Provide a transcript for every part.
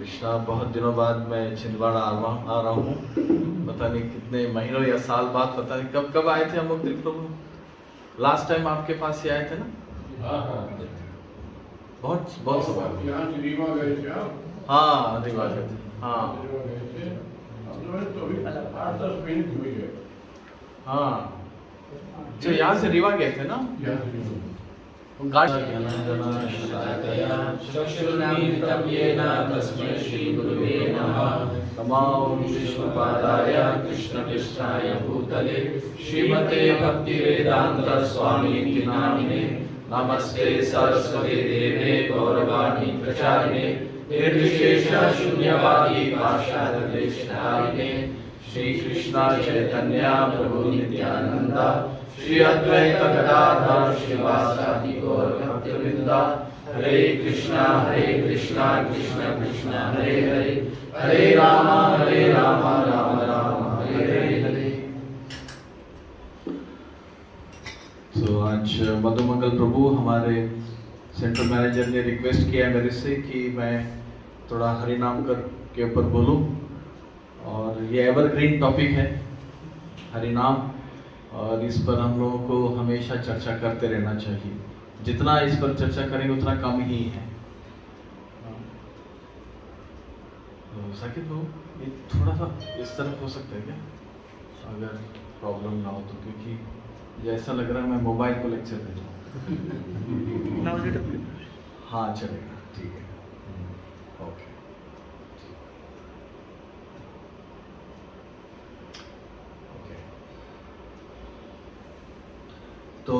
कृष्णा। बहुत दिनों बाद मैं छिंदवाड़ा आ रहा हूँ। पता नहीं कितने महीनों या साल बाद, पता नहीं कब कब आए थे हम लोग त्रिपुरा। लास्ट टाइम आपके पास ही आए थे ना? बहुत बहुत समय। यहाँ से रीवा गए थे आप? हाँ, रीवा गए थे। हाँ रीवा गए थे। अब तो अभी 8-10 महीने हुई है। हाँ, जो यहाँ से रीवा गए थे ना? यहाँ से रीवा। चक्षुर्मीलितं येन तस्मै श्रीगुरुवे नमः। नमो विष्णुपादाय कृष्णकृष्णाय भूतले श्रीमते भक्तिवेदान्त स्वामीति नामिने। नमस्ते सरस्वती देवे गौरवाणी प्रचारिणे निर्विशेष शून्यवादी पाश्चात्यदेशधारिणे। श्री कृष्ण चैतन्य प्रभु नित्यानंद श्री अद्वैत गदाधर श्रीवासादि गौर भक्तवृंद। हरे कृष्णा कृष्ण कृष्ण हरे हरे, हरे राम राम राम हरे हरे। तो आज मधुमंगल प्रभु हमारे सेंट्रल मैनेजर ने रिक्वेस्ट किया मेरे से कि मैं थोड़ा हरि नाम के ऊपर बोलूं, और ये एवरग्रीन टॉपिक है हरि नाम, और इस पर हम लोगों को हमेशा चर्चा करते रहना चाहिए। जितना इस पर चर्चा करेंगे उतना कम ही है। तो साकिब भाऊ, ये थोड़ा सा इस तरफ हो सकता है क्या, अगर प्रॉब्लम ना हो तो? क्योंकि ये ऐसा लग रहा है मैं मोबाइल को लेक्चर दे रहा हूँ। हाँ चलेगा, ठीक है, ओके। तो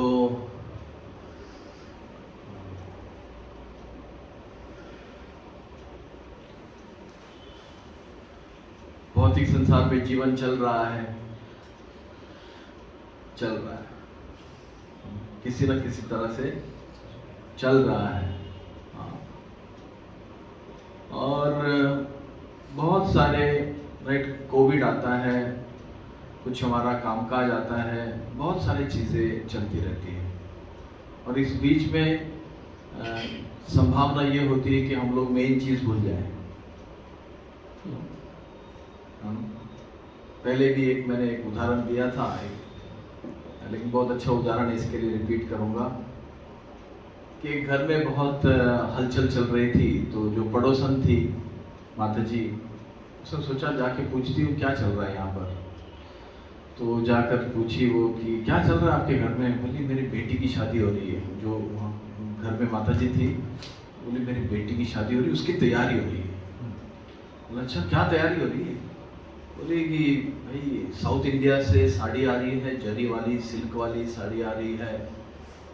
भौतिक संसार में जीवन चल रहा है, किसी न किसी तरह से चल रहा है। और बहुत सारे कोविड आता है, कुछ हमारा कामकाज आता है, बहुत सारी चीज़ें चलती रहती हैं। और इस बीच में संभावना ये होती है कि हम लोग मेन चीज़ भूल जाएं। पहले भी मैंने एक उदाहरण दिया था, लेकिन बहुत अच्छा उदाहरण इसके लिए रिपीट करूँगा कि घर में बहुत हलचल चल रही थी। तो जो पड़ोसन थी माता जी, उसने सोचा जाके पूछती हूँ क्या चल रहा है यहाँ पर। तो जाकर पूछी वो कि क्या चल रहा है आपके घर में। बोली मेरी बेटी की शादी हो रही है। जो वहाँ घर में माता जी थी, बोली मेरी बेटी की शादी हो रही है, उसकी तैयारी हो रही है। बोला अच्छा क्या तैयारी हो रही है? बोली कि भाई साउथ इंडिया से साड़ी आ रही है, जरी वाली सिल्क वाली साड़ी आ रही है,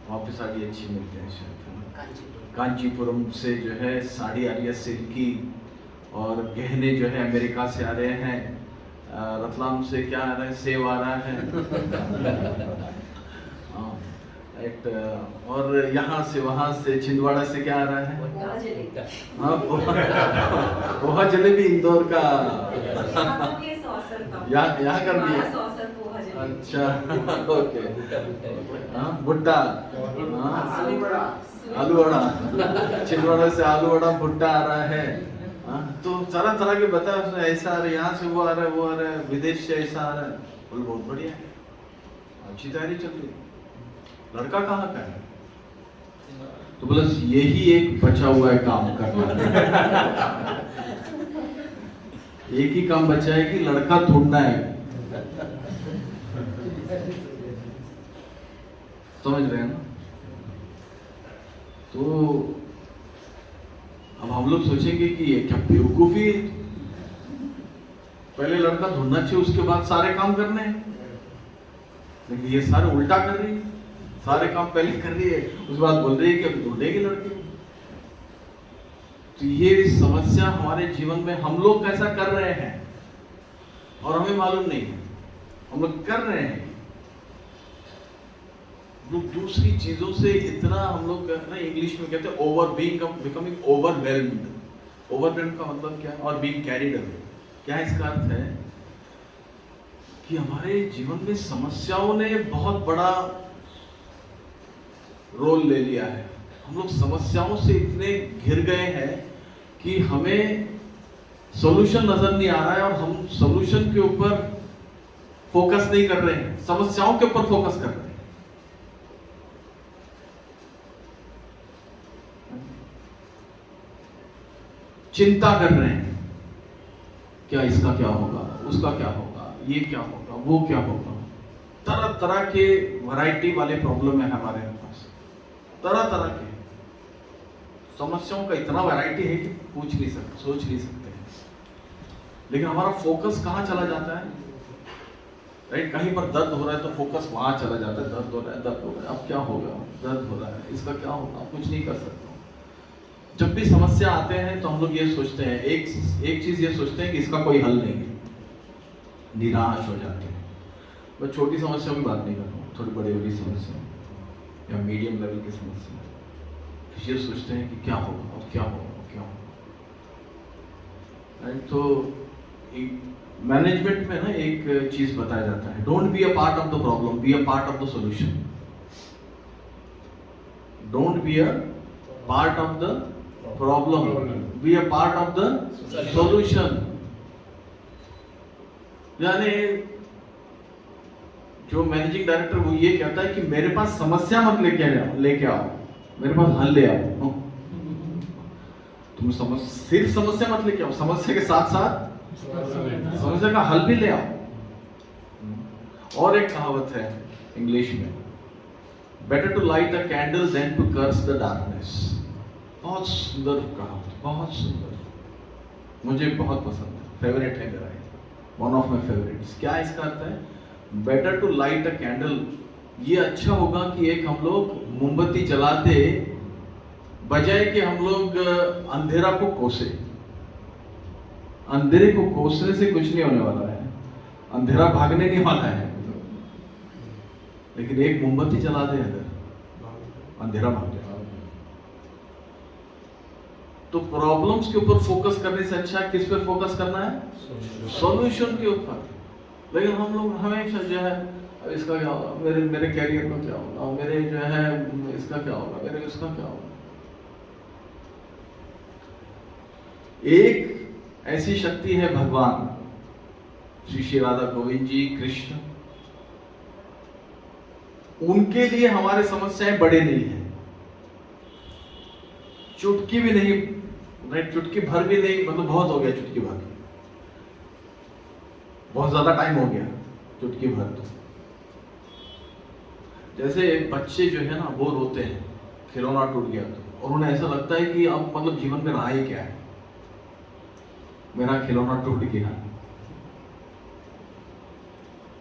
वहाँ पे साड़ी अच्छी मिलती है शायद। कांचीपुरम से जो है साड़ी आ रही है सिल्क की, और गहने जो है अमेरिका से आ रहे हैं, रतलाम से क्या आ रहा है, सेब आ रहा है। और यहाँ से वहाँ से छिंदवाड़ा से क्या आ रहा है? हाँ, पोहा जलेबी इंदौर का। यहाँ कर दिया। अच्छा ओके। हाँ भुट्टा, आलू वड़ा, छिंदवाड़ा से आलू वड़ा भुट्टा आ रहा है। तो तरह तरह के बता, ऐसा आ रहा है, यहाँ से वो आ रहा है, वो आ रहा है, विदेश से ऐसा आ रहा है। बोले बहुत बढ़िया है, अच्छी तैयारी चल रही है। लड़का कहाँ का है? तो बोले यही एक बचा हुआ है काम करना। एक ही काम बचा है कि लड़का ढूंढना है। समझ रहे हैं ना? तो अब हम लोग सोचेंगे कि ये क्या बेवकूफी है, पहले लड़का ढूंढना चाहिए, उसके बाद सारे काम करने हैं। लेकिन ये सारे उल्टा कर रही है, सारे काम पहले कर रही है, उसके बाद बोल रही है कि अब ढूंढेगी लड़के। तो ये समस्या हमारे जीवन में हम लोग कैसा कर रहे हैं और हमें मालूम नहीं है, हम लोग कर रहे हैं। लोग दूसरी चीजों से इतना हम लोग इंग्लिश में कहते हैं बिकमिंग ओवरवेल्म्ड। ओवरवेल्म्ड का मतलब क्या है? और बीइंग कैरिड अवे। क्या इसका अर्थ है? कि हमारे जीवन में समस्याओं ने बहुत बड़ा रोल ले लिया है। हम लोग समस्याओं से इतने घिर गए हैं कि हमें सॉल्यूशन नजर नहीं आ रहा है और हम सॉल्यूशन के ऊपर फोकस नहीं कर रहे हैं, समस्याओं के ऊपर फोकस कर रहे हैं। चिंता कर रहे हैं, क्या इसका क्या होगा, उसका क्या होगा, ये क्या होगा, वो क्या होगा। तरह तरह के वैरायटी वाले प्रॉब्लम है हमारे पास, तरह तरह के समस्याओं का इतना वैरायटी है कि पूछ नहीं सकते, सोच नहीं सकते हैं। लेकिन हमारा फोकस कहाँ चला जाता है, राइट? कहीं पर दर्द हो रहा है तो फोकस वहां चला जाता है, दर्द हो रहा है, दर्द हो रहा है, अब क्या होगा, दर्द हो रहा है, इसका क्या होगा, कुछ नहीं कर सकता। जब भी समस्या आते हैं तो हम लोग ये सोचते हैं, एक चीज ये सोचते हैं कि इसका कोई हल नहीं है, निराश हो जाते हैं। मैं छोटी समस्या की बात नहीं कर रहा हूँ, थोड़ी बड़ी बड़ी समस्या या मीडियम लेवल की समस्या, ये सोचते हैं कि क्या होगा और क्या होगा और क्या होगा। तो मैनेजमेंट में ना एक चीज बताया जाता है, don't be a part of the problem, be a part of the solution. Don't be a part of the problem, be a part of the solution. यानी जो मैनेजिंग डायरेक्टर वो ये कहता है कि मेरे पास समस्या मत लेके आओ, मेरे पास हल ले आओ। तुम सिर्फ समस्या मत लेके आओ, समस्या के साथ साथ समस्या का हल भी ले आओ। और एक कहावत है इंग्लिश में, better to light a candle than to curse the darkness. बहुत सुंदर कहावत, बहुत सुंदर, मुझे बहुत पसंद है, फेवरेट है मेरा, वन ऑफ माई फेवरेट्स। क्या इसका अर्थ है? Better to light a candle, ये अच्छा होगा कि एक हम लोग मोमबत्ती जलाते बजाय कि हम लोग अंधेरा को कोसे। अंधेरे को कोसने से कुछ नहीं होने वाला है, अंधेरा भागने नहीं वाला है। लेकिन एक मोमबत्ती जला दे अगर, अंधेरा भाग जाए। तो प्रॉब्लम्स के ऊपर फोकस करने से अच्छा किस पर फोकस करना है? सॉल्यूशन के ऊपर। लेकिन हम लोग हमेशा जो है इसका क्या होगा, मेरे कैरियर का क्या होगा, मेरे जो है इसका क्या होगा, मेरे इसका क्या होगा। एक ऐसी शक्ति है भगवान श्री राधा गोविंद जी कृष्ण, उनके लिए हमारे समस्याएं बड़े नहीं है, चुटकी भी नहीं, चुटकी भर भी नहीं, मतलब बहुत हो गया चुटकी भर, बहुत ज्यादा टाइम हो गया चुटकी भर। तो जैसे बच्चे जो है ना वो रोते हैं, खिलौना टूट गया तो, और उन्हें ऐसा लगता है कि अब मतलब जीवन में रहा ही क्या है, मेरा खिलौना टूट गया।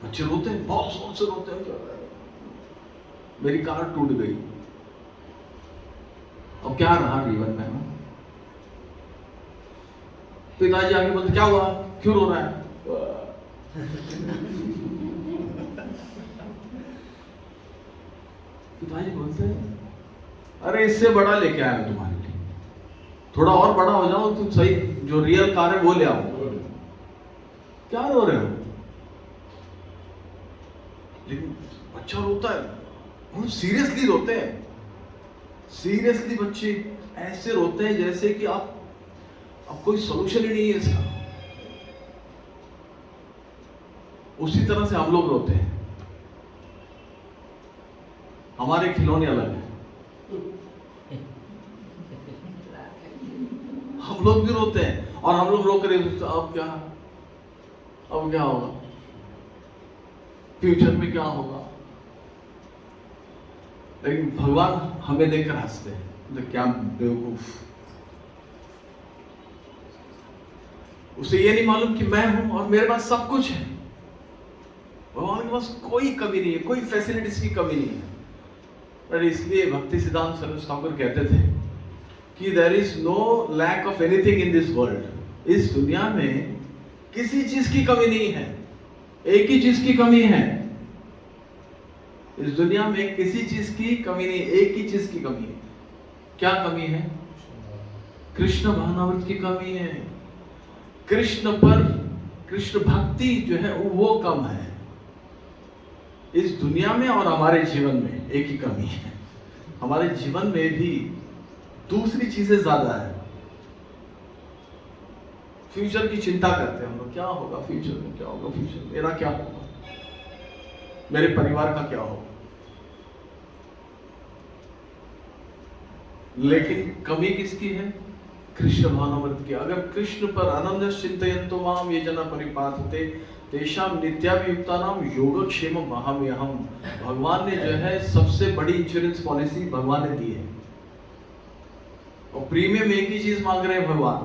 बच्चे रोते हैं, बहुत जोर से रोते हैं, मेरी कार टूट गई, अब क्या रहा जीवन में ना। पिताजी आगे बोलते क्या हुआ, क्यों रो रहा है? पिताजी बोलते हैं अरे इससे बड़ा लेके आया हूं तुम्हारे लिए, थोड़ा और बड़ा हो जाओ तुम, सही जो रियल कार है वो ले आओ। क्या रो रहे हो? लेकिन बच्चा रोता है, हम सीरियसली रोते हैं, सीरियसली बच्चे ऐसे रोते हैं जैसे कि अब कोई सोल्यूशन ही नहीं है इसका। उसी तरह से हम लोग रोते हैं, हमारे खिलौने अलग हैं, हम लोग भी रोते हैं और हम लोग रो कर अब क्या होगा, फ्यूचर में क्या होगा। लेकिन भगवान हमें देखकर हंसते हैं, तो क्या बेवकूफ, उसे ये नहीं मालूम कि मैं हूं और मेरे पास सब कुछ है। भगवान के पास कोई कमी नहीं है, कोई फैसिलिटीज की कमी नहीं है। और इसलिए भक्ति सिद्धांत सरस्वती ठाकुर कहते थे कि there is no lack of anything in this world. इस दुनिया में किसी चीज की कमी नहीं है, एक ही चीज की कमी है। इस दुनिया में किसी चीज की कमी नहीं, एक ही चीज की कमी है। क्या कमी है? कृष्ण भावनामृत की कमी है। कृष्ण पर कृष्ण भक्ति जो है वो कम है इस दुनिया में, और हमारे जीवन में एक ही कमी है, हमारे जीवन में भी दूसरी चीजें ज्यादा है। फ्यूचर की चिंता करते हैं हम लोग, क्या होगा फ्यूचर में, क्या होगा फ्यूचर, मेरा क्या होगा, मेरे परिवार का क्या होगा। लेकिन कमी किसकी है? कृष्ण भावनामृत की। अगर कृष्ण पर आनंद चिंतयन्तो माम ये जना परिपासते तेषाम नित्याभियुक्तानाम योगक्षेमम वहाम्यहम्। भगवान ने जो है सबसे बड़ी इंश्योरेंस पॉलिसी भगवान ने दी है, और प्रीमियम एक ही चीज मांग रहे हैं भगवान,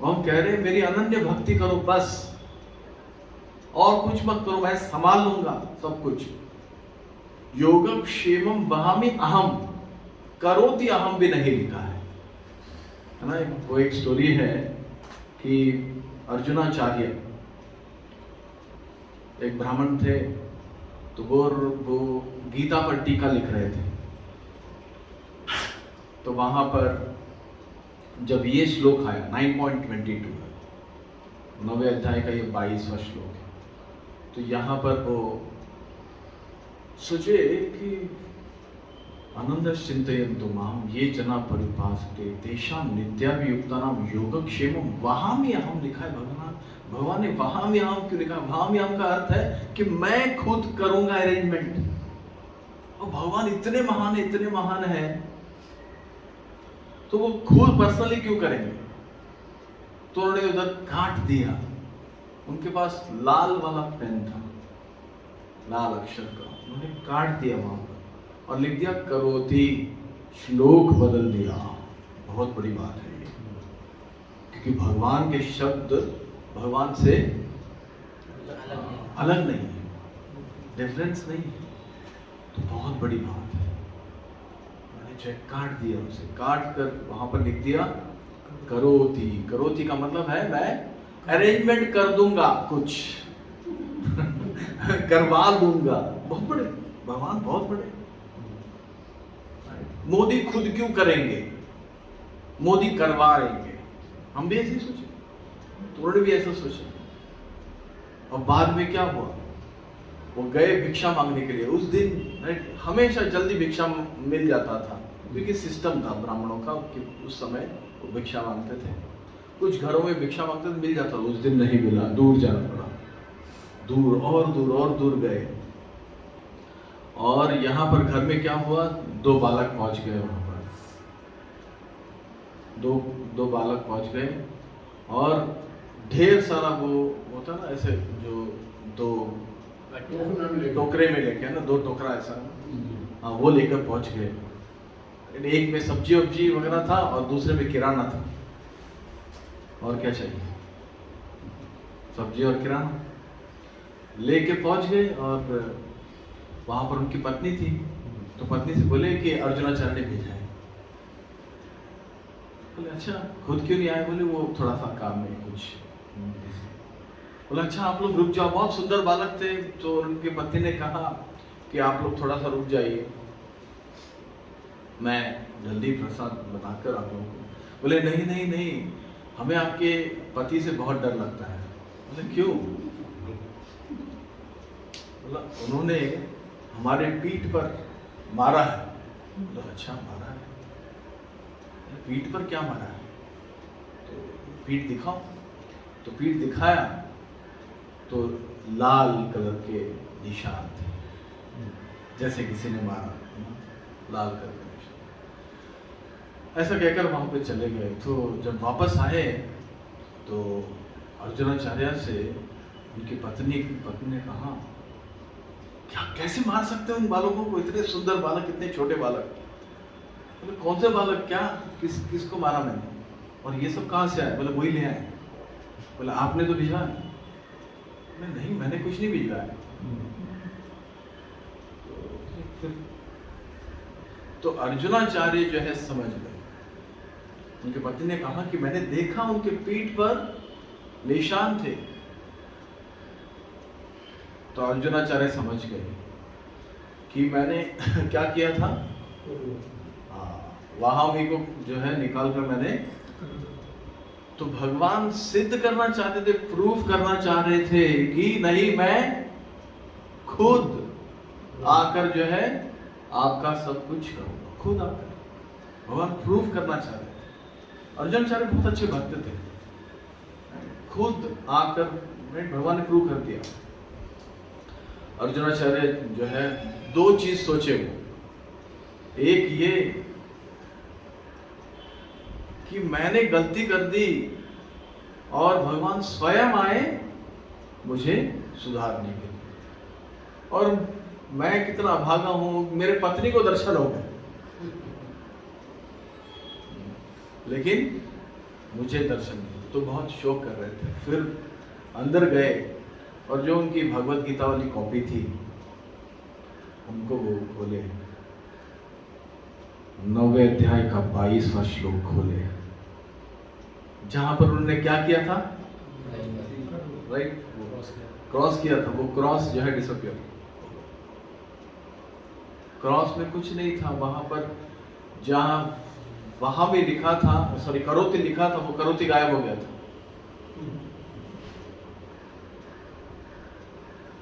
हम कह रहे हैं मेरी अनन्य भक्ति करो बस, और कुछ मत करो, मैं संभाल लूंगा सब कुछ। योगक्षेमम वहामि अहम, करोति अहम भी नहीं लिखा है ना। वो एक स्टोरी है कि अर्जुनाचार्य एक ब्राह्मण थे, तो वो गीता पर टीका लिख रहे थे। तो वहां पर जब ये श्लोक आया 9.22 9वें अध्याय का ये 22वां श्लोक है, तो यहाँ पर वो सोचे कि आनंद चिंतयन्तु माम ये जना परिपासते तेषाम नित्याभियुक्तानाम योगक्षेमम वहाम्यहम् लिखा है। भगवान ने वहाम्यहम् क्यों लिखा? वहाम्यहम् का अर्थ है कि मैं खुद करूंगा अरेंजमेंट। और भगवान इतने महान है, तो वो खुद पर्सनली क्यों करेंगे? तो उन्होंने उधर काट दिया, उनके पास लाल वाला पेन था, लाल अक्षर का, उन्होंने काट दिया वहां पर और लिख दिया करोति, श्लोक बदल दिया। बहुत बड़ी बात है ये, क्योंकि भगवान के शब्द भगवान से अलग नहीं है, डिफरेंस नहीं है, तो बहुत बड़ी बात है। मैंने चेक काट दिया, उसे काट कर वहां पर लिख दिया करोति। करोति का मतलब है मैं अरेंजमेंट कर दूंगा, कुछ करवा लूंगा। बहुत बड़े भगवान, बहुत बड़े। मोदी खुद क्यों करेंगे, मोदी करवाएंगे। हम भी ऐसे सोचे, तो उन्होंने भी ऐसा सोचा। और बाद में क्या हुआ, वो गए भिक्षा मांगने के लिए। उस दिन हमेशा जल्दी भिक्षा मिल जाता था, क्योंकि सिस्टम था ब्राह्मणों का कि उस समय वो भिक्षा मांगते थे। कुछ घरों में भिक्षा मांगते थे, मिल जाता, उस दिन नहीं मिला, दूर जाना पड़ा, दूर और दूर गए। और यहाँ पर घर में क्या हुआ, दो बालक पहुंच गए वहां पर, दो बालक पहुंच गए और ढेर सारा वो होता ना ऐसे, जो दो टोकरे में लेके, है ना, दो टोकरा ऐसा, हाँ, वो लेकर पहुंच गए। एक में सब्जी वब्जी वगैरह था और दूसरे में किराना था। और क्या चाहिए, सब्जी और किराना लेके पहुंच गए। और वहां पर उनकी पत्नी थी, तो पत्नी से बोले कि अर्जुनाचार्य ने भेजा है। बोले अच्छा, खुद क्यों नहीं आए? बोले वो थोड़ा सा काम में कुछ। बोला अच्छा आप लोग रुक जाओ, बहुत सुंदर बालक थे। तो उनकी पत्नी ने कहा कि आप लोग थोड़ा सा रुक जाइए, मैं जल्दी प्रसाद बनाकर आप लोगों को। बोले नहीं, हमें आपके पति से बहुत डर लगता है। बोले क्यों? बोला उन्होंने हमारे पीठ पर मारा है। बोला अच्छा, मारा है? पीठ पर क्या मारा है? तो पीठ दिखाओ। तो पीठ दिखाया तो लाल कलर के निशान थे, जैसे किसी ने मारा, लाल कलर के निशान। ऐसा कहकर वहां पे चले गए। तो जब वापस आए तो अर्जुनाचार्य से उनकी पत्नी ने कहा क्या, कैसे मार सकते हो उन बालकों को, इतने सुंदर बालक, इतने छोटे बालक? बोले कौन से बालक, क्या किसको मारा मैंने, और ये सब कहाँ से आए? बोले वही ले आए। बोले आपने तो भिजवाया? बोले नहीं, मैंने कुछ नहीं भिजवाया। तो अर्जुनाचार्य जो है समझ गए। उनके पति ने कहा कि मैंने देखा उनके पीठ पर निशान थे। तो अर्जुनाचार्य समझ गए कि मैंने क्या किया था। वहां भी को जो है निकाल कर मैंने, तो भगवान सिद्ध करना चाहते थे, प्रूफ करना चाह रहे थे कि नहीं, मैं खुद आकर जो है आपका सब कुछ करूंगा, खुद आकर। भगवान प्रूफ करना चाह रहे थे। अर्जुनाचार्य बहुत अच्छे भक्त थे, खुद आकर भगवान ने प्रूव कर दिया। अर्जुनाचार्य जो है 2 चीज सोचे वो, एक ये कि मैंने गलती कर दी और भगवान स्वयं आए मुझे सुधारने के लिए, और मैं कितना अभागा हूं, मेरे पत्नी को दर्शन हो गए लेकिन मुझे दर्शन नहीं, तो बहुत शोक कर रहे थे। फिर अंदर गए और जो उनकी भगवत गीता वाली कॉपी थी उनको वो खोले, 9वें अध्याय का 22वां श्लोक खोले, जहां पर उन्होंने क्या किया था, राइट, क्रॉस किया था। वो क्रॉस जो है डिसअपियर, क्रॉस में कुछ नहीं था वहां पर, जहां वहां भी लिखा था, सॉरी करोति लिखा था, वो करोति गायब हो गया था,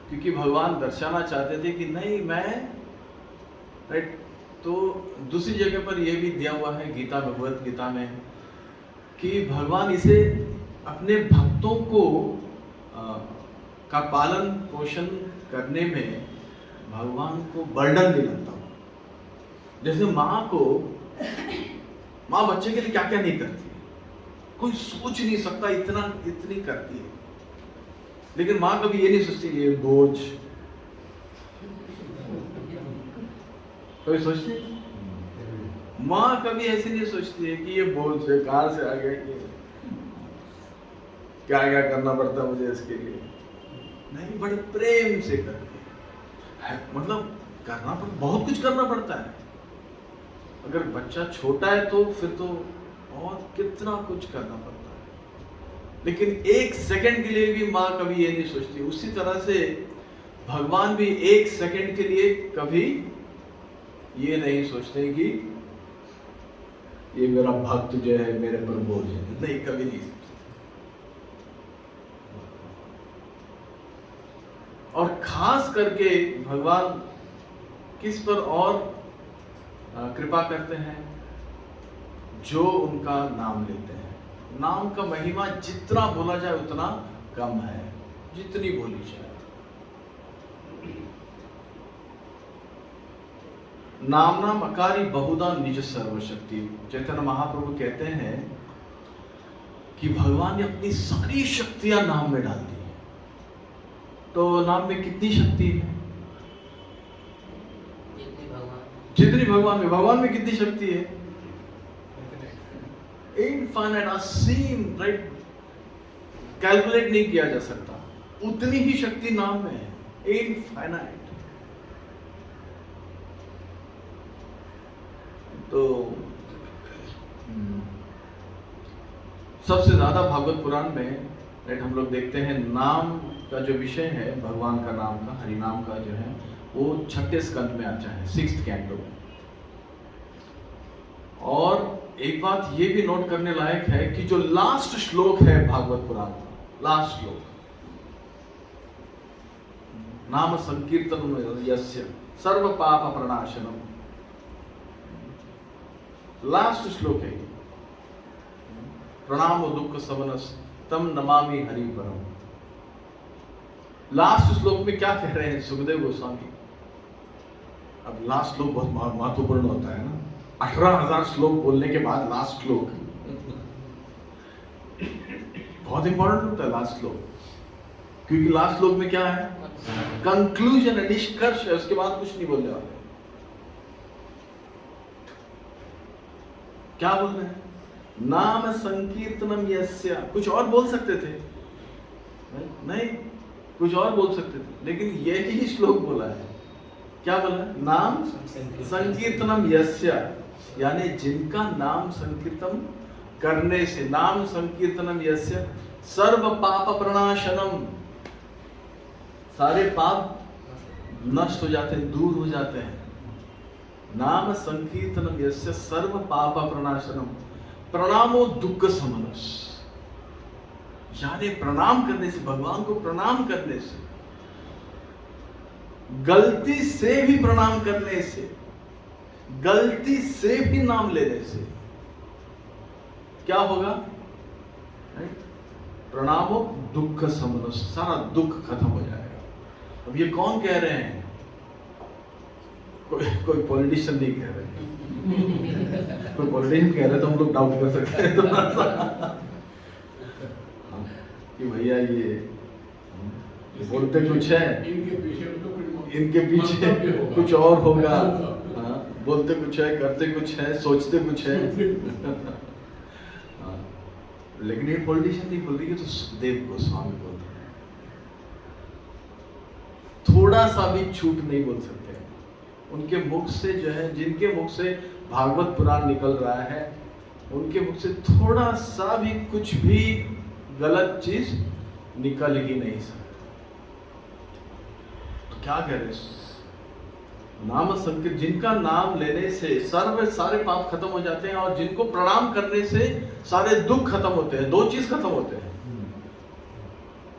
क्योंकि भगवान दर्शाना चाहते थे कि नहीं मैं, राइट। तो दूसरी जगह पर यह भी दिया हुआ है गीता में, भगवत गीता में, कि भगवान इसे अपने भक्तों को का पालन पोषण करने में भगवान को बर्डन नहीं लगता। जैसे माँ बच्चे के लिए क्या क्या नहीं करती है, कोई सोच नहीं सकता इतनी करती है, लेकिन माँ कभी ये नहीं सोचती ये बोझ, कोई सोचती है? माँ कभी ऐसे नहीं सोचती है कि ये बोझ है, कहां से आ गया, कि क्या क्या करना पड़ता मुझे इसके लिए, नहीं, बड़े प्रेम से करती है। मतलब करना पड़ता, बहुत कुछ करना पड़ता है। अगर बच्चा छोटा है तो फिर तो और कितना कुछ करना पड़ता है, लेकिन 1 सेकंड के लिए भी माँ कभी ये नहीं सोचती। उसी तरह से भगवान भी 1 सेकंड के लिए कभी ये नहीं सोचते कि ये मेरा भक्त जो है मेरे पर बोझ है, नहीं, कभी नहीं सोचते। और खास करके भगवान किस पर और कृपा करते हैं, जो उनका नाम लेते हैं। नाम का महिमा जितना बोला जाए उतना कम है, जितनी बोली जाए। नाम नाम अकारी बहुधा निज सर्वशक्ति, चैतन्य महाप्रभु कहते हैं कि भगवान ने अपनी सारी शक्तियां नाम में डाल दी है। तो नाम में कितनी शक्ति है? जितनी भगवान में कितनी शक्ति है? इनफाइनाइट, असीम, राइट, कैलकुलेट नहीं किया जा सकता, उतनी ही शक्ति नाम में है, इनफाइनाइट। तो सबसे ज्यादा भागवत पुराण में, राइट, हम लोग देखते हैं नाम का जो विषय है, भगवान का नाम का, हरि नाम का जो है, वो 6ठे स्कंद में आता है, 6th कैंटो में। और एक बात ये भी नोट करने लायक है कि जो लास्ट श्लोक है भागवत पुराण का, लास्ट श्लोक, नाम संकीर्तन यस्य सर्व पाप प्रणाशनम, लास्ट श्लोक है, प्रणामो दुख समनस तम नमामि हरि परम। लास्ट श्लोक में क्या कह रहे हैं सुखदेव गोस्वामी? अब लास्ट श्लोक बहुत महत्वपूर्ण होता है ना, 18,000 श्लोक बोलने के बाद लास्ट श्लोक बहुत इंपॉर्टेंट होता है, लास्ट श्लोक, क्योंकि लास्ट श्लोक में क्या है? कंक्लूजन है, निष्कर्ष है, उसके बाद कुछ नहीं बोलने वाले। क्या बोल रहे हैं? नाम संकीर्तनम यस्य, कुछ और बोल सकते थे, नहीं, कुछ और बोल सकते थे, लेकिन यही श्लोक बोला है। क्या बोला? नाम संकीर्तनम यस्य, यानी जिनका नाम संकीर्तन करने से, नाम संकीर्तनम यस्य सर्व पाप प्रणाशनम, सारे पाप नष्ट हो जाते हैं, दूर हो जाते हैं। नाम संकीर्तनम यस्य सर्व पाप प्रणाशनम प्रणामो दुख समनस, यानी प्रणाम करने से, भगवान को प्रणाम करने से, गलती से भी प्रणाम करने से, गलती से भी नाम लेने से क्या होगा? प्रणामो दुख समनो, सारा दुख खत्म हो जाएगा। अब ये कौन कह रहे हैं? कोई पॉलिटिशियन नहीं कह रहे हैं। कोई पॉलिटिशियन कह रहे तो हम लोग डाउट कर सकते हैं थोड़ा सा कि भैया ये बोलते कुछ है, इनके पीछे कुछ और होगा। हाँ, बोलते कुछ है, करते कुछ है, सोचते कुछ है। हाँ, लेकिन ये पॉलिटिशियन नहीं बोल रही है, तो सुखदेव गोस्वामी बोल रहे हैं। थोड़ा सा भी झूठ नहीं बोल सकते। उनके मुख से जो है, जिनके मुख से भागवत पुराण निकल रहा है, उनके मुख से थोड़ा सा भी कुछ भी गलत चीज निकल ही नहीं सकती। तो क्या कह रहे? नाम संकीर्तन, जिनका नाम लेने से सारे पाप खत्म हो जाते हैं, और जिनको प्रणाम करने से सारे दुख खत्म होते हैं। दो चीज खत्म होते हैं,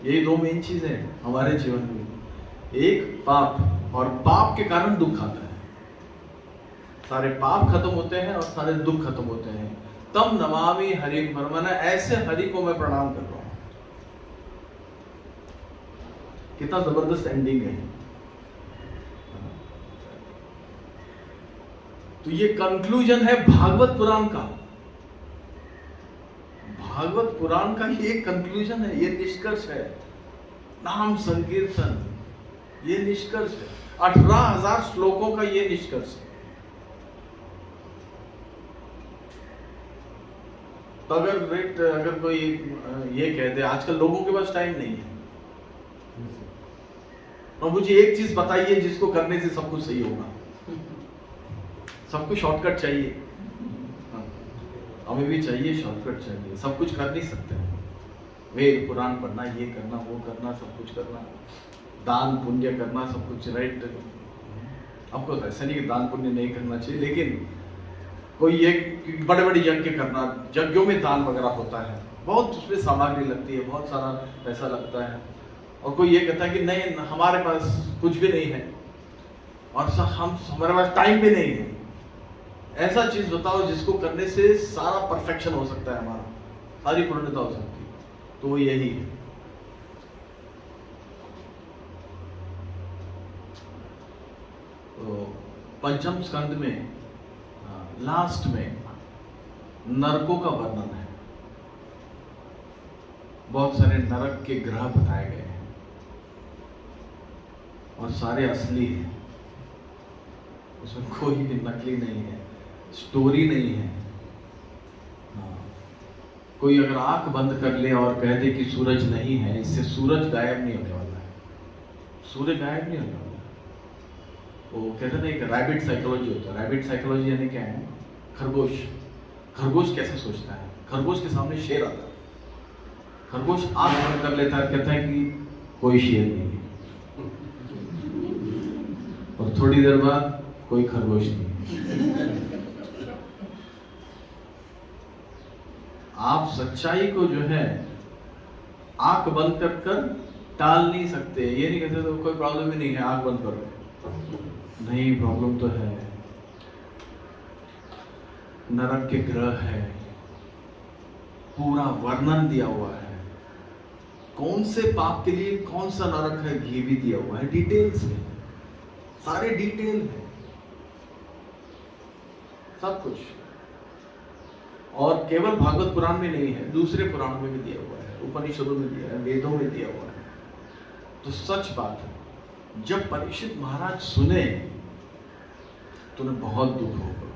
यही दो मेन चीज है हमारे जीवन में। एक पाप, और पाप के कारण दुख आता है। सारे पाप खत्म होते हैं और सारे दुख खत्म होते हैं। तम नमामि हरि परमना, ऐसे हरि को मैं प्रणाम कर रहा हूं। कितना जबरदस्त एंडिंग है। तो ये कंक्लूजन है भागवत पुराण का। भागवत पुराण का ये कंक्लूजन है, ये निष्कर्ष है। नाम संकीर्तन, ये निष्कर्ष है। 18,000 श्लोकों का ये निष्कर्ष है। तो अगर कोई ये कह दे, आजकल लोगों के पास टाइम नहीं है, प्रभु जी एक चीज बताइए जिसको करने से सब कुछ सही होगा। सबको शॉर्टकट चाहिए, हमें भी चाहिए शॉर्टकट चाहिए। सब कुछ कर नहीं सकते हैं। वेद पुराण पढ़ना, ये करना, वो करना, सब कुछ करना, दान पुण्य करना, सब कुछ राइट। आपको ऐसा नहीं कि दान पुण्य नहीं करना चाहिए, लेकिन कोई ये बड़े बड़े यज्ञ करना, यज्ञों में दान वगैरह होता है, बहुत उसमें सामग्री लगती है, बहुत सारा पैसा लगता है। और कोई ये कहता है कि नहीं, हमारे पास कुछ भी नहीं है और हमारे पास टाइम भी नहीं है। ऐसा चीज बताओ जिसको करने से सारा परफेक्शन हो सकता है, हमारा सारी पूर्णता हो सकती है। तो वो यही है। तो पंचम स्कंद में लास्ट में नरकों का वर्णन है। बहुत सारे नरक के ग्रह बताए गए हैं और सारे असली हैं, उसमें कोई भी नकली नहीं है, स्टोरी नहीं है। कोई अगर आंख बंद कर ले और कह दे कि सूरज नहीं है, इससे सूरज गायब नहीं होने वाला है। सूरज गायब नहीं होने वाला। वो कहते हैं ना, एक रैबिट साइकोलॉजी होता है। रैबिट साइकोलॉजी यानी क्या है? खरगोश। खरगोश कैसे सोचता है? खरगोश के सामने शेर आता है, खरगोश आंख बंद कर लेता है, कहता है कि कोई शेर नहीं है, और थोड़ी देर बाद कोई खरगोश नहीं। आप सच्चाई को जो है आंख बंद कर कर टाल नहीं सकते। ये नहीं कहते तो कोई प्रॉब्लम ही नहीं है, आंख बंद करो। नहीं, प्रॉब्लम तो है। नरक के ग्रह है, पूरा वर्णन दिया हुआ है, कौन से पाप के लिए कौन सा नरक है ये भी दिया हुआ है, डिटेल्स में, सारे डिटेल है, सब कुछ। और केवल भागवत पुराण में नहीं है, दूसरे पुराण में भी दिया हुआ है, उपनिषदों में दिया है, वेदों में दिया हुआ है। तो सच बात है, जब परीक्षित महाराज सुने तो उन्हें बहुत दुख होगा।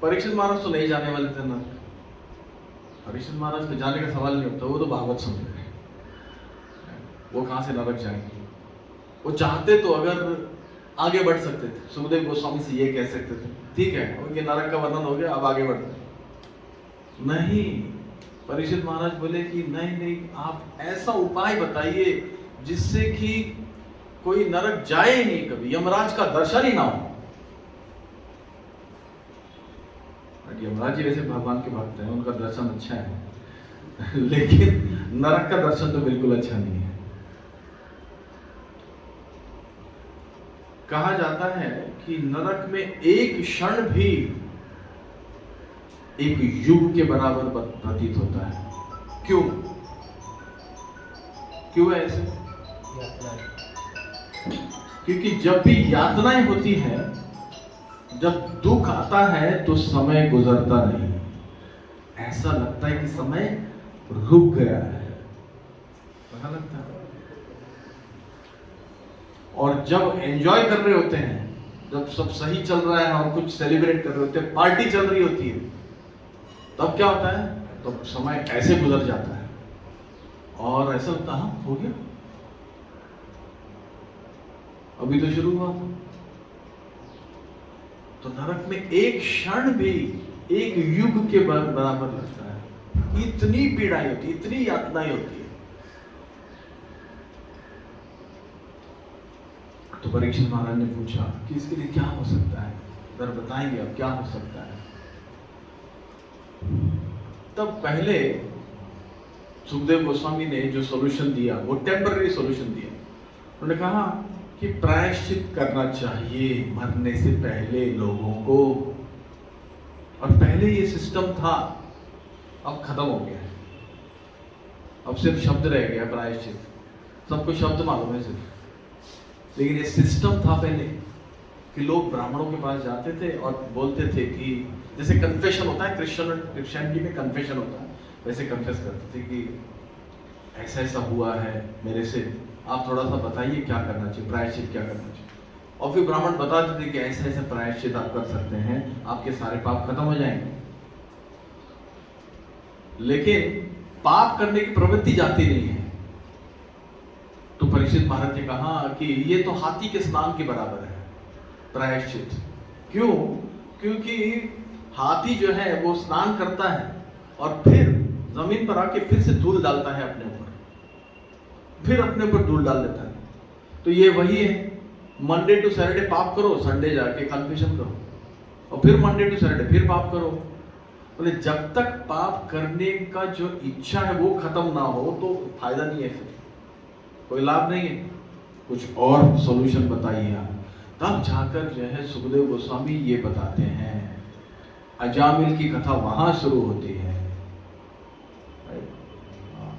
परीक्षित महाराज तो नहीं जाने वाले थे नरक। परीक्षित महाराज को जाने का सवाल नहीं होता, वो तो भागवत सुन रहे हैं, वो कहां से नरक जाएंगे। वो चाहते तो अगर आगे बढ़ सकते थे, सुखदेव गोस्वामी से ये कह सकते थे, ठीक है उनके नरक का वर्णन हो गया, अब आगे बढ़ते हैं। नहीं, परीक्षित महाराज बोले कि नहीं नहीं, आप ऐसा उपाय बताइए जिससे कि कोई नरक जाए ही नहीं, कभी यमराज का दर्शन ही ना हो। यमराज जी वैसे भगवान के भक्त हैं, उनका दर्शन अच्छा है लेकिन नरक का दर्शन तो बिल्कुल अच्छा नहीं है। कहा जाता है कि नरक में एक क्षण भी एक युग के बराबर प्रतीत होता है। क्यों? क्यों है ऐसे? क्योंकि जब भी यातनाएं होती है, जब दुख आता है तो समय गुजरता नहीं, ऐसा लगता है कि समय रुक गया है, ऐसा लगता है। और जब एंजॉय कर रहे होते हैं, जब सब सही चल रहा है और कुछ सेलिब्रेट कर रहे होते हैं, पार्टी चल रही होती है, तब क्या होता है? तो समय ऐसे गुजर जाता है और ऐसा लगता है हो गया, अभी तो शुरू हुआ था। तो नरक में एक क्षण भी एक युग के बराबर लगता है। इतनी पीड़ाएं होती, इतनी यातनाएं होती है। तो परीक्षित महाराज ने पूछा कि इसके लिए क्या हो सकता है, अगर बताएंगे अब क्या हो सकता है। तब पहले सुखदेव गोस्वामी ने जो सॉल्यूशन दिया वो टेम्पररी सॉल्यूशन दिया। उन्होंने कहा कि प्रायश्चित करना चाहिए मरने से पहले लोगों को, और पहले ये सिस्टम था, अब खत्म हो गया है। अब सिर्फ शब्द रह गया प्रायश्चित, सबको शब्द मालूम है सिर्फ, लेकिन ये सिस्टम था पहले कि लोग ब्राह्मणों के पास जाते थे और बोलते थे कि जैसे कन्फेशन होता है, क्रिश्चियनिटी में कन्फेशन होता है, वैसे कन्फेस करते थे कि ऐसा ऐसा हुआ है मेरे से, आप थोड़ा सा बताइए क्या करना चाहिए, प्रायश्चित क्या करना चाहिए। और फिर ब्राह्मण बताते थे कि ऐसा ऐसा प्रायश्चित आप कर सकते हैं, आपके सारे पाप खत्म हो जाएंगे। लेकिन पाप करने की प्रवृत्ति जाती नहीं है। तो परीक्षित महाराज ने कहा कि ये तो हाथी के स्नान के बराबर है प्रायश्चित। क्यों? क्योंकि हाथी जो है वो स्नान करता है और फिर जमीन पर आके फिर से धूल डालता है अपने ऊपर, फिर अपने ऊपर धूल डाल देता है। तो ये वही है, मंडे टू सैटरडे पाप करो, संडे जाके कन्फेशन करो, और फिर मंडे टू सैटरडे फिर पाप करो। बोले जब तक पाप करने का जो इच्छा है वो खत्म ना हो तो फायदा नहीं है, फिर कोई लाभ नहीं है, कुछ और सॉल्यूशन बताइए आप। तब जाकर जो है सुखदेव गोस्वामी ये बताते हैं, अजामिल की कथा वहां शुरू होती है।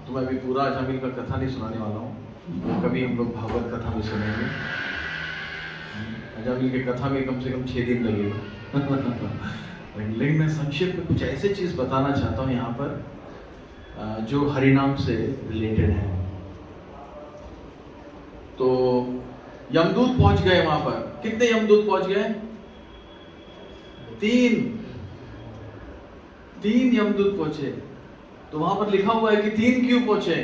तो मैं अभी पूरा अजामिल का कथा नहीं सुनाने वाला हूँ, तो कभी हम लोग भागवत कथा में सुनेंगे। अजामिल की कथा में कम से कम 6 दिन लगेगा। लेकिन मैं संक्षेप में कुछ ऐसे चीज बताना चाहता हूँ यहाँ पर जो हरिनाम से रिलेटेड है। तो यमदूत पहुंच गए वहां पर। कितने यमदूत पहुंच गए? 3 यमदूत पहुंचे। तो वहां पर लिखा हुआ है कि 3 क्यों पहुंचे?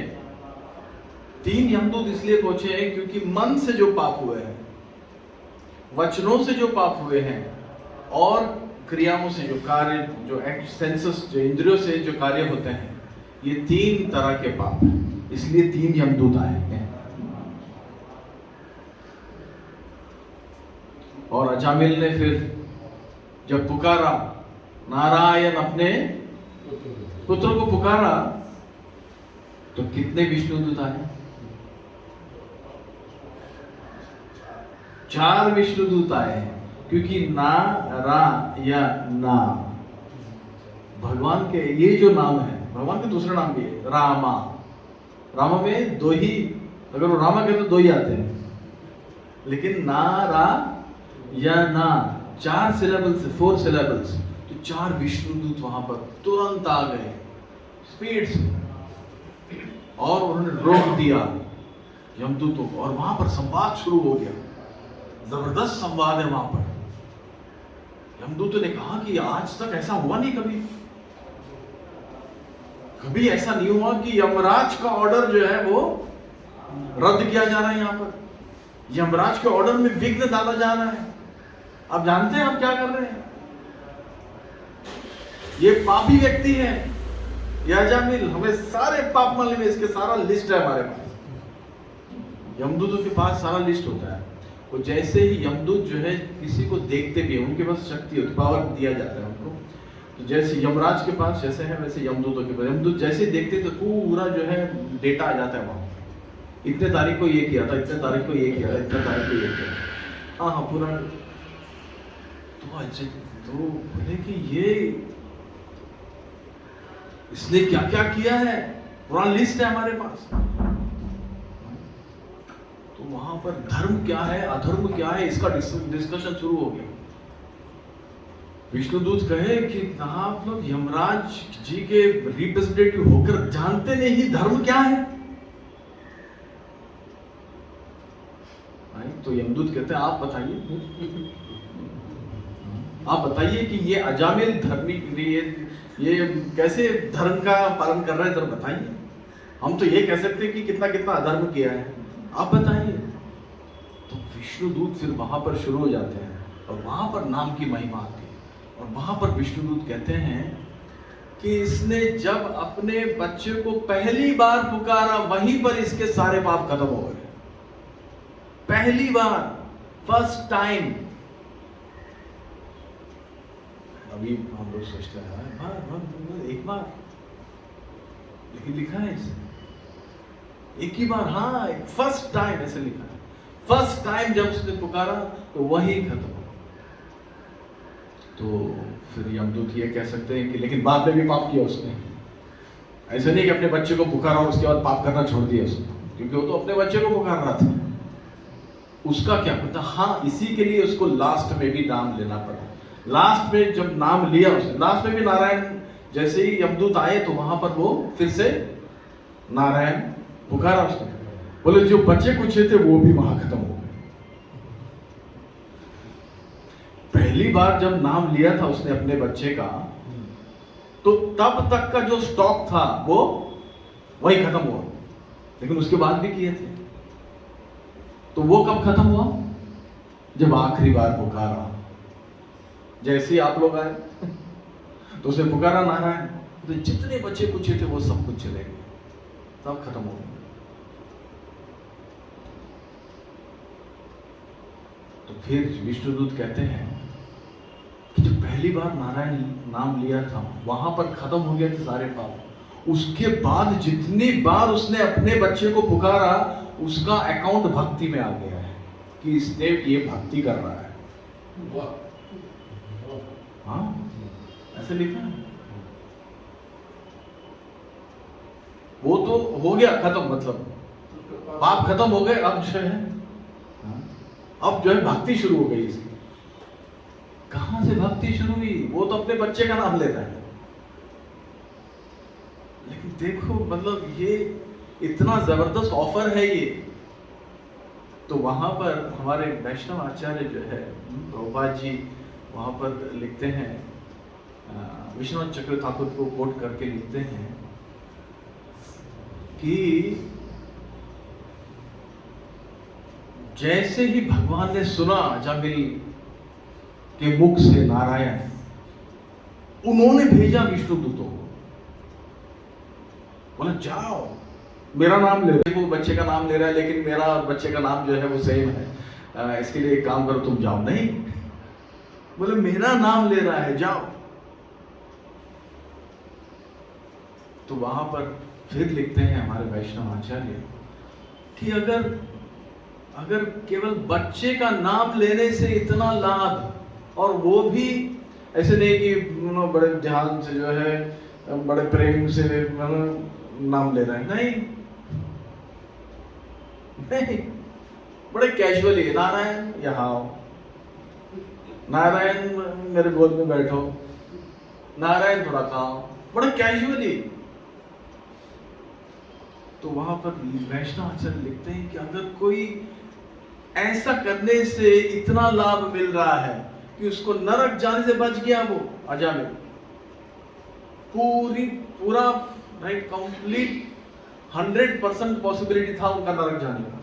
3 यमदूत इसलिए पहुंचे हैं क्योंकि मन से जो पाप हुए हैं, वचनों से जो पाप हुए हैं, और क्रियाओं से जो कार्य, जो सेंसेस, जो इंद्रियों से जो कार्य होते हैं, ये 3 तरह के पाप हैं। इसलिए 3 यमदूत आए हैं। और अजामिल ने फिर जब पुकारा, नारायण अपने पुत्र को पुकारा, तो कितने विष्णुदूत आए? 4 विष्णुदूत आए हैं। क्योंकि ना, रा या ना, भगवान के ये जो नाम है, भगवान के दूसरे नाम भी है, रामा। रामा में 2 ही, अगर वो रामा कहते तो 2 ही आते हैं, लेकिन ना, रा या ना 4 सिलेबल्स, 4 सिलेबल्स। तो 4 विष्णुदूत वहां पर तुरंत आ गए स्पीड से, और उन्होंने रोक दिया यमदूतों को, और वहां पर संवाद शुरू हो गया। जबरदस्त संवाद है वहां पर। यमदूतों ने कहा कि आज तक ऐसा हुआ नहीं, कभी ऐसा नहीं हुआ कि यमराज का ऑर्डर जो है वो रद्द किया जा रहा है। यहाँ पर यमराज के ऑर्डर में विघ्न डाला जा रहा है। आप जानते हैं आप क्या कर रहे हैं? ये पापी व्यक्ति है, ये अजामिल, हमें सारे पाप मालूम है, इसके सारा लिस्ट है हमारे पास। यमदूतों के पास सारा लिस्ट होता है। वो जैसे ही यमदूत जो है किसी को देखते भी है, उनके पास शक्ति होती, पावर दिया जाता है उनको। तो जैसे यमराज के पास जैसे है, वैसे यमदूतों के पास, यमदूत जैसे देखते तो पूरा जो है डेटा आ जाता है वहां। इतने तारीख को ये किया था, इतने तारीख को ये किया था, इतने तारीख को ये किया। हाँ पूरा। तो बोले कि ये इसने क्या क्या किया है, पूरा लिस्ट है हमारे पास। वहां पर धर्म क्या है, अधर्म क्या है, इसका डिस्कशन शुरू हो गया। विष्णुदूत कहे कि आप लोग यमराज जी के रिप्रेजेंटेटिव होकर जानते नहीं धर्म क्या है। तो यमदूत कहते हैं आप बताइए, आप बताइए कि ये अजामिल धर्मी ये कैसे धर्म का पालन कर रहे हैं, जरा बताइए। हम तो ये कह सकते हैं कि कितना कितना अधर्म किया है, आप बताइए। तो विष्णुदूत फिर वहां पर शुरू हो जाते हैं और वहां पर नाम की महिमा आती है। और वहां पर विष्णुदूत कहते हैं कि इसने जब अपने बच्चे को पहली बार पुकारा, वहीं पर इसके सारे पाप खत्म हो गए। पहली बार, फर्स्ट टाइम। अभी हम लोग सोचते हैं एक बार, लेकिन लिखा है इसे एक ही बार, हाँ फर्स्ट टाइम ऐसे लिखा है। फर्स्ट टाइम जब उसने पुकारा तो वही खत्म हो। तो फिर यमदूत ये कह सकते हैं कि लेकिन बाद में भी पाप किया उसने। ऐसे नहीं कि अपने बच्चे को पुकारा और उसके बाद पाप करना छोड़ दिया उसने, क्योंकि वो तो अपने बच्चे को पुकार रहा था। उसका क्या पता, हाँ इसी के लिए उसको लास्ट में भी नाम लेना पड़ा। लास्ट में जब नाम लिया उसने, लास्ट में भी नारायण, जैसे ही यमदूत आए तो वहां पर वो फिर से नारायण पुकारा उसने। बोले जो बच्चे कुछ थे वो भी वहां खत्म हो गए। पहली बार जब नाम लिया था उसने अपने बच्चे का, तो तब तक का जो स्टॉक था वो वही खत्म हुआ, लेकिन उसके बाद भी किए थे। तो वो कब खत्म हुआ, जब आखिरी बार पुकारा। जैसे ही आप लोग आए तो उसने पुकारा नारायण, तो जितने बच्चे कुछ थे वो सब कुछ चले गए, सब खत्म हो गए। तो फिर विष्णुदूत कहते हैं कि जो पहली बार नारायण नाम लिया था वहां पर खत्म हो गए थे सारे पाप। उसके बाद जितनी बार उसने अपने बच्चे को पुकारा, उसका अकाउंट भक्ति में आ गया है कि इसने ये भक्ति कर रहा है। हाँ ऐसे लिखा है। वो तो हो गया खत्म, मतलब पाप खत्म हो गए। अब जो है, अब जो है भक्ति शुरू हो गई इसकी। कहां से भक्ति शुरू हुई, वो तो अपने बच्चे का नाम लेता है। लेकिन देखो मतलब ये इतना जबरदस्त ऑफर है ये। तो वहां पर हमारे वैष्णव आचार्य जो है प्रभुपाद जी वहां पर लिखते हैं, विश्वनाथ चक्र ठाकुर को कोट करके लिखते हैं कि जैसे ही भगवान ने सुना अजामिल के मुख से नारायण, उन्होंने भेजा विष्णुदूतों को, बोला जाओ मेरा नाम ले रहे, वो बच्चे का नाम ले रहा है लेकिन मेरा और बच्चे का नाम जो है वो सेम है, इसके लिए एक काम करो तुम जाओ। नहीं, बोले मेरा नाम ले रहा है जाओ। तो वहां पर फिर लिखते हैं हमारे वैष्णव आचार्य कि अगर केवल बच्चे का नाम लेने से इतना लाभ, और वो भी ऐसे नहीं कि बड़े ध्यान से जो है बड़े प्रेम से नाम ले रहे हैं, नहीं, बड़े कैजुअली, नारायण यहाँ आओ, नारायण मेरे गोद में बैठो, नारायण थोड़ा खाओ, बड़ा कैजुअली। तो वहां पर वैष्णव आचार्य लिखते हैं कि अगर कोई ऐसा करने से इतना लाभ मिल रहा है कि उसको नरक जाने से बच गया, वो अजामिल पूरा राइट कंप्लीट 100% पॉसिबिलिटी था उनका नरक जाने का,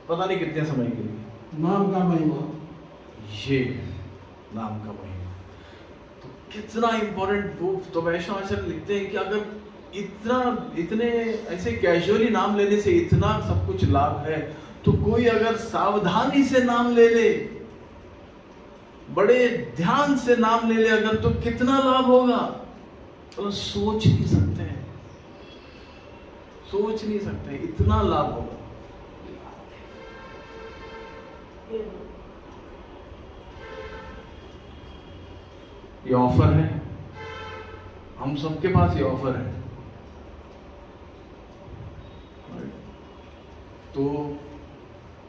पता नहीं कितने समय के लिए। नाम का महिमा, ये नाम का महिमा तो कितना इंपॉर्टेंट। तो वैष्णव आचार्य लिखते हैं कि अगर इतने ऐसे कैजुअली नाम लेने से इतना सब कुछ लाभ है, तो कोई अगर सावधानी से नाम ले ले, बड़े ध्यान से नाम ले ले अगर, तो कितना लाभ होगा, तो सोच नहीं सकते हैं, सोच नहीं सकते इतना लाभ होगा। ये ऑफर है, हम सबके पास ये ऑफर है। तो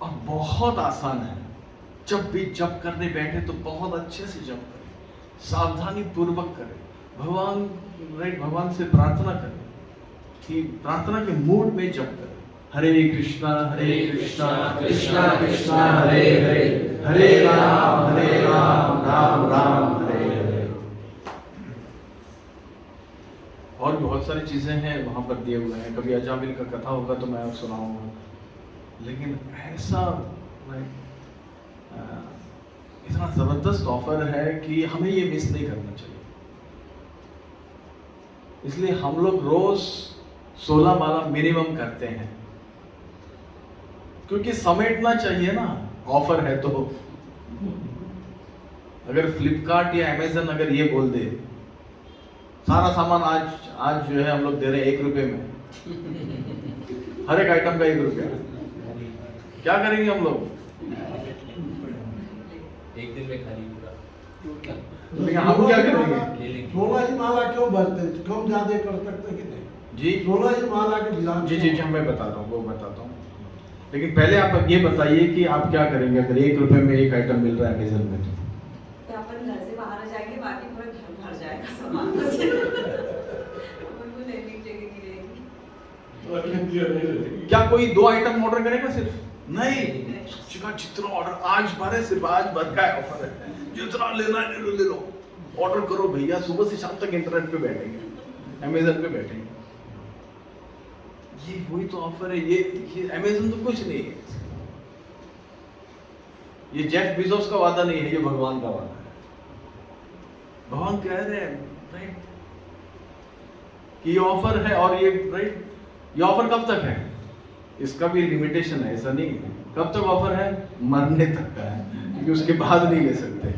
और बहुत आसान है, जब भी जप करने बैठे तो बहुत अच्छे से जप करें, सावधानी पूर्वक करें, भगवान से प्रार्थना करें कि प्रार्थना के मूड में जप करें। हरे कृष्णा कृष्णा कृष्णा हरे हरे, हरे राम राम राम हरे हरे। और भी बहुत सारी चीजें हैं वहां पर दिए हुए हैं, कभी अजामिल का कथा होगा तो मैं सुनाऊंगा, लेकिन ऐसा इतना जबरदस्त ऑफर है कि हमें ये मिस नहीं करना चाहिए। इसलिए हम लोग रोज 16 माला मिनिमम करते हैं, क्योंकि समेटना चाहिए ना, ऑफर है तो। अगर फ्लिपकार्ट या अमेजन अगर ये बोल दे सारा सामान आज जो है हम लोग दे रहे हैं 1 रुपए में, हर एक आइटम का 1 रुपया, क्या करेंगे हम लोग? एक दिन में खाली पूरा। लेकिन हम क्या करेंगे? 16 ही माला क्यों भरते, कम ज्यादा कर सकते कि नहीं जी 16 ही माला के विधान जी मैं बताता हूँ, वो बताता हूँ। लेकिन पहले आप ये बताइए कि आप क्या करेंगे अगर 1 रुपए में एक आइटम मिल रहा है अमेजन में? तो अपन घर से बाहर आ जाएंगे, बाकी पूरा घर भर जाएगा सामान से। अपन को लेने की जगह नहीं रहेगी। क्या कोई 2 आइटम ऑर्डर करेगा सिर्फ? नहीं, जितना ऑर्डर आज भरे, सिर्फ आज भर का ऑफर है, जितना लेना है ले लो, ऑर्डर करो भैया, सुबह से शाम तक इंटरनेट पे बैठेंगे, अमेजन पे बैठेंगे। ये वही तो ऑफर है, ये अमेजन तो कुछ नहीं है, ये जेफ बेजोस का वादा नहीं है, ये भगवान का वादा है। भगवान कह रहे हैं राइट कि ये ऑफर है, और ये राइट ये ऑफर कब तक है? इसका भी लिमिटेशन है, ऐसा नहीं है। कब तक ऑफर है? मरने तक का है, क्योंकि उसके बाद नहीं ले सकते।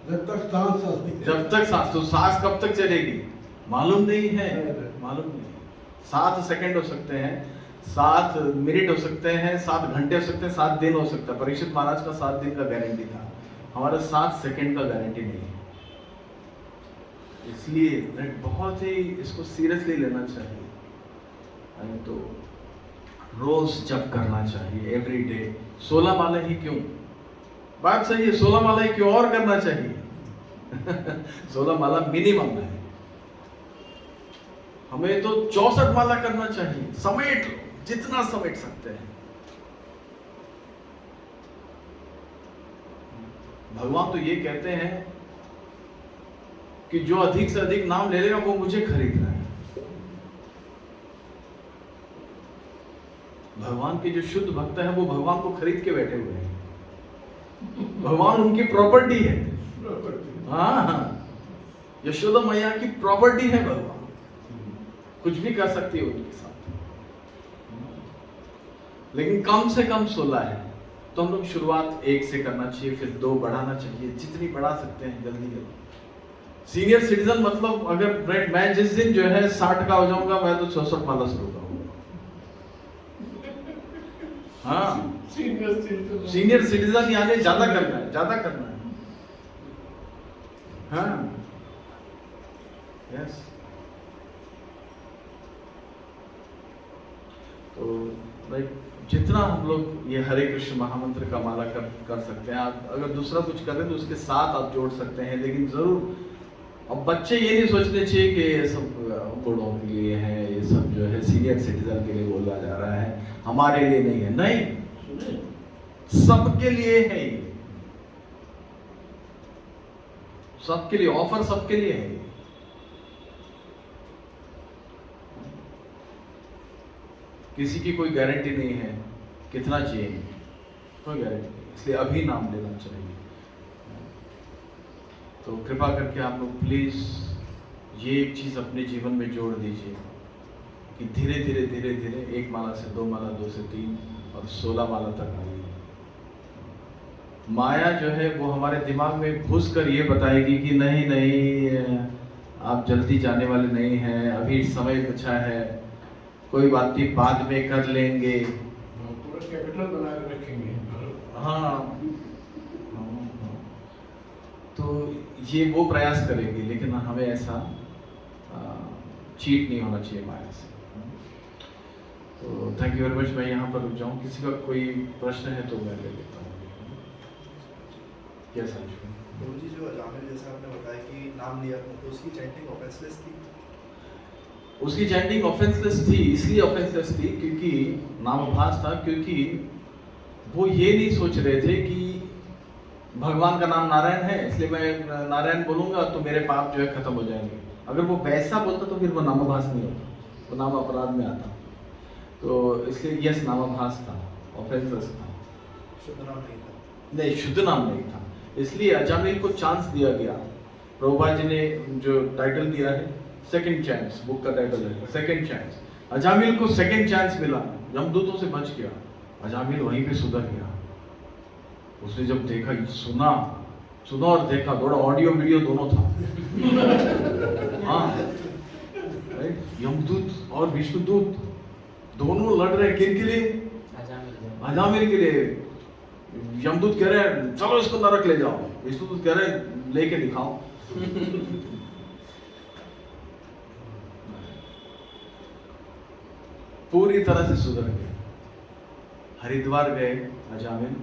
जब तक सांस जब तक सांस, तो सांस कब तक चलेगी मालूम नहीं है, मालूम नहीं। 7 सेकंड हो सकते हैं, 7 मिनट हो सकते हैं, 7 घंटे हो सकते हैं, 7 दिन हो सकता है। परीक्षित महाराज का 7 दिन का गारंटी था, हमारा 7 सेकंड का गारंटी नहीं है। इसलिए बहुत ही इसको सीरियसली लेना चाहिए, तो रोज जप करना चाहिए, एवरी डे। 16 माला ही क्यों? बात सही है, 16 माला ही क्यों और करना चाहिए? 16 माला मिनिमम है, हमें तो 64 माला करना चाहिए। समेट लो, जितना समेट सकते हैं। भगवान तो ये कहते हैं कि जो अधिक से अधिक नाम ले लेगा वो मुझे खरीद रहा है। भगवान के जो शुद्ध भक्त है वो भगवान को खरीद के बैठे हुए हैं, भगवान उनकी प्रॉपर्टी है। हाँ, यशोदा मैया की प्रॉपर्टी है भगवान, कुछ भी कर सकती है उनके साथ। लेकिन कम से कम 16 है, तो हम लोग शुरुआत 1 से करना चाहिए, फिर 2 बढ़ाना चाहिए, जितनी बढ़ा सकते हैं जल्दी जल्दी। सीनियर सिटीजन मतलब अगर मैं जिस दिन जो है 60 का हो जाऊंगा, मैं तो 64 माला शुरू करूंगा। हाँ, सीनियर सिटीजन यानी ज्यादा करना है, ज्यादा करना है। हाँ, यस। तो लाइक जितना हम लोग ये हरे कृष्ण महामंत्र का माला कर सकते हैं, आप अगर दूसरा कुछ करें तो उसके साथ आप जोड़ सकते हैं, लेकिन जरूर। अब बच्चे ये नहीं सोचने चाहिए कि ये सब बूढ़ों के लिए है, ये सब जो है सीनियर सिटीजन के लिए बोला जा रहा है, हमारे लिए नहीं है। नहीं, सबके लिए है ये, सबके लिए ऑफर, सबके लिए है। किसी की कोई गारंटी नहीं है कितना चाहिए, कोई गारंटी नहीं, इसलिए अभी नाम लेना चाहिए। तो कृपा करके आप लोग प्लीज ये एक चीज अपने जीवन में जोड़ दीजिए कि धीरे धीरे धीरे धीरे 1 माला से 2 माला, 2 से 3 और 16 माला तक आइए। माया जो है वो हमारे दिमाग में घुस कर ये बताएगी कि नहीं नहीं, आप जल्दी जाने वाले नहीं हैं, अभी समय बचा है, कोई बात नहीं, बाद में कर लेंगे। पूरा कैपिटल बना के रखेंगे। हाँ, तो ये वो प्रयास करेगी, लेकिन हमें ऐसा चीट नहीं होना चाहिए माया से। तो थैंक यू वेरी मच। मैं यहाँ पर रुक जाऊँ, किसी का कोई प्रश्न है तो मैं ले लेता हूँ। यस अंशु। गुरुजी, जो अजामिल जैसा आपने बताया कि नाम लिया था, तो उसकी चैंटिंग ऑफेंसलेस थी? उसकी चैंटिंग ऑफेंसलेस थी, इसलिए ऑफेंसलेस थी क्योंकि नामाभास था, क्योंकि वो ये नहीं सोच रहे थे कि भगवान का नाम नारायण है इसलिए मैं नारायण बोलूंगा तो मेरे पाप जो है खत्म हो जाएंगे। अगर वो वैसा बोलता तो फिर वो नामाभास नहीं होता, वो नाम अपराध में आता। तो इसलिए यस, नामाभास था, ऑफेंसलेस था। शुद्ध नाम नहीं था? नहीं, शुद्ध नाम नहीं था। इसलिए अजामिल को चांस दिया गया। प्रभुपाद जी ने जो टाइटल दिया है सेकंड चांस, बुक का टाइटल है सेकंड चांस। अजामिल को सेकंड चांस मिला, यमदूतों से बच गया। अजामिल वहीं पे सुधर गया। उसने जब देखा, सुना और देखा, थोड़ा ऑडियो वीडियो दोनों था। हाँ, यमदूत और विष्णुदूत दोनों लड़ रहे, किन के लिए? अजामिल के लिए। यमदूत कह रहे हैं चलो इसको नरक ले जाओ, विष्णुदूत कह रहे हैं लेके दिखाओ। पूरी तरह से सुधर गए। हरिद्वार गए अजामिल,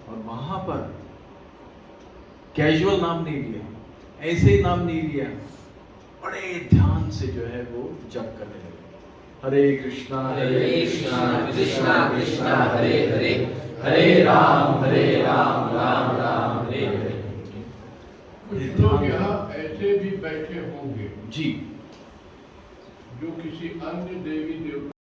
और वहां पर कैजुअल नाम नहीं लिया, ऐसे ही नाम नहीं लिया, बड़े ध्यान से जो है वो जप करने लगे। हरे कृष्णा कृष्णा कृष्णा हरे हरे, हरे राम राम राम हरे हरे। कुछ लोग यहाँ ऐसे भी बैठे होंगे जी जो किसी अन्य देवी देवता